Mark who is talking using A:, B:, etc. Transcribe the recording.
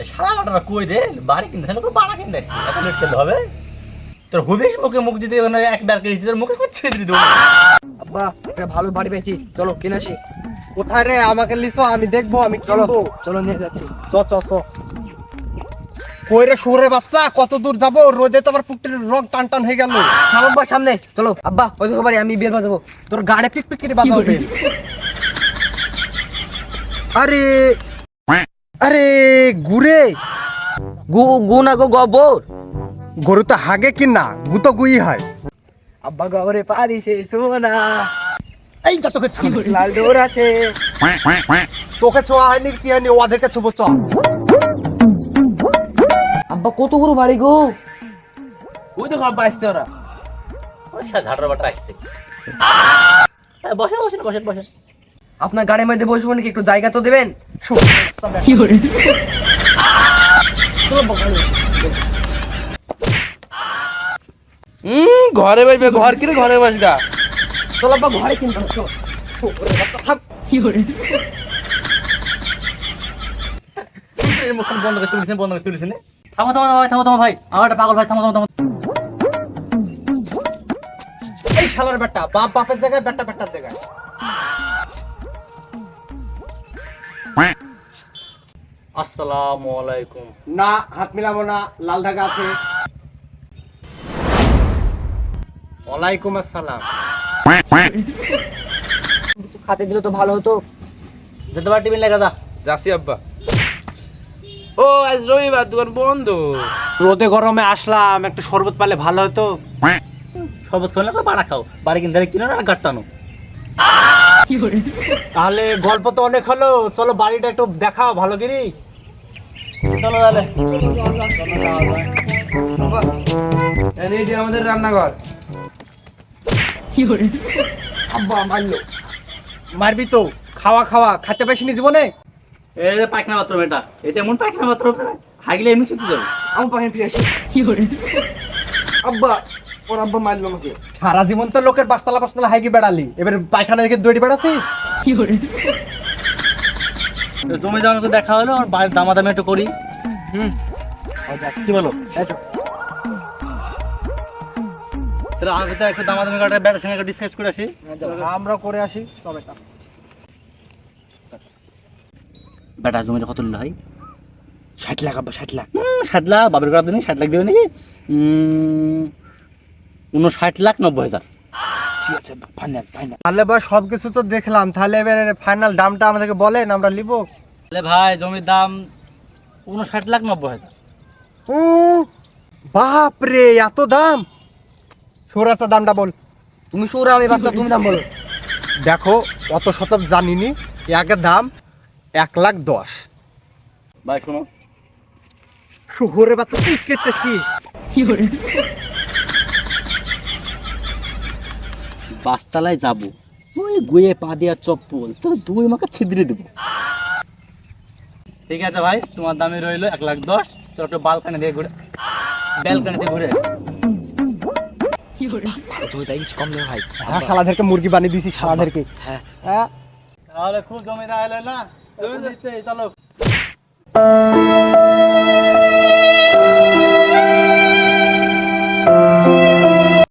A: সারা বাটাটা কই রে বাড়ি কিনতে বাড়া কিনতে আসছি এত লেট করলে হবে তোর হবিস মুখে মুখ যদি একবার কেছি তোর মুখে করছে দিদি দেবো
B: আব্বা একটা ভালো বাড়ি পেয়েছি, চলো কিনে আসি।
C: কোথায় রে? আমাকে লিসো, আমি দেখবো, আমি
B: চলো
C: চলো।
B: চলো নিয়ে যাচ্ছি।
C: চ চ চ। কই রে শুয়োরের বাচ্চা, কত দূর যাবো? রোদে তো আবার পুকটির রং টান টান হয়ে গেল।
B: থাম আব্বা, সামনে চলো। আব্বা ওই দেখো বাড়ি, আমি বের বাজাবো।
C: তোর গাড়ি পিক পিক করে বাজাবে। আরে আরে গুরে,
B: গু না গো গোবর।
C: গরু তো হাগে কি না, গু তো গুই হয়।
B: আব্বা গোবরে পারি সে সোনা,
C: এই যা তোকে
B: লাল ডোর আছে।
C: তোকে ছোঁয়া হয়নি কি হয়নি, ওদেরকে ছোবো চ।
B: আব্বা কত বড় বাড়ি গো, ওই দেখো আব্বা আসছে ওরা।
A: ঝাড়ার বাটা আসছে বসেন বসেন বসেন বসেন
B: আপনার গাড়ির মধ্যে বসবো নাকি, একটু জায়গা তো দেবেন।
D: ঘরে বসবে, ঘর কিনে ঘরে বসগা।
B: চলো আব্বা ঘরে কিনবো।
A: মুখ বন্ধ করে তুলিস বন্ধ করে তুলিস থামো থামো ভাই থামো থামো ভাই আমার একটা পাগল ভাই থামো থামো থামো
C: এই শালার বেটা, বাপ বাপের জায়গায়, বেটা বেটার জায়গায়।
A: আসসালামু আলাইকুম
C: না, হাত মিলাবো না, লাল ধাগা আছে। ওয়ালাইকুম আসসালাম।
B: খাতে দিলে তো ভালো হতো।
A: যেতে পার টিফিন লেগে যা
D: যাচ্ছি আব্বা। ও আজ রবিবার, দোকান বন্ধ।
C: রোদে গরমে আসলাম, একটু শরবত পালে ভালো হতো।
A: শরবত খেলে তো বাড়া খাও বাড়ি কিনতে কিনো না গাট্টানো
C: তাহলে গল্প তো অনেক হলো, চলো বাড়িটা একটু দেখাও ভালো করে।
A: চলো তাহলে
D: এটি আমাদের রান্নাঘর।
C: আব্বা মারলো, মারবি তো। খাওয়া খাওয়া খাতে পাইছিনি জীবনে।
A: এই যে পায়খানা বাথরুম এটা এমন পায়খানা বাথরুম হাগলে এমনি সুস্থ যাবে
B: আমার পাখি ফিরে আসি।
D: আব্বা, ওর আব্বা মারলো আমাকে।
C: সারা জীবন তো লোকের বাসতলা বাসতলা হাইকি বেড়ালি, এবার পায়খানা দেখে দৌড়ি বেড়াছিস।
A: জমি জমা তো দেখা হলো আর বাড়ির দামাদামি একটু করি কি বলো আগে তো একটু দামাদামি কাটা ব্যাটার সঙ্গে ডিসকাস করে আসি
C: আমরা করে আসি তবে তা।
A: বেটা জমিটা কত নিল হয়
C: 60 লাখ আব্বা, 60 লাখ।
A: 60 লাখ বাবের করার দিনে 60 লাখ দেবে নাকি 59,90,000
C: ঠিক আছে ফাইনাল ফাইনাল। তাহলে বা সবকিছু তো দেখলাম, তাহলে এবার ফাইনাল দামটা আমাদেরকে বলেন, আমরা নিব।
A: তাহলে ভাই জমির দাম 59,90,000
C: বাপ রে, এত দাম! সুরাচা দামটা বল।
B: তুমি সুরা, আমি বাচ্চা, তুমি দাম বলো।
C: দেখো অত শত জানিনি, একের দাম 1,10,000।
A: ভাই শোনো
C: শহরে বাচ্চা তুই কেটেছিস।
A: বাসতলায় যাবো ওই গুয়ে পা দিয়া চপ্পল তো দুই মাকে ছিদ্রে দেবো ঠিক আছে ভাই তোমার দামে রইলো 1,10,000 তো একটু বালকানি দিয়ে ঘুরে ব্যালকানি দিয়ে ঘুরে
B: জমিটা ইস কম নেই ভাই।
C: হ্যাঁ, শালাদেরকে মুরগি বানিয়ে দিছি, শালাদেরকে।
B: হ্যাঁ
C: হ্যাঁ,
A: তাহলে খুব জমি না এলো না চলো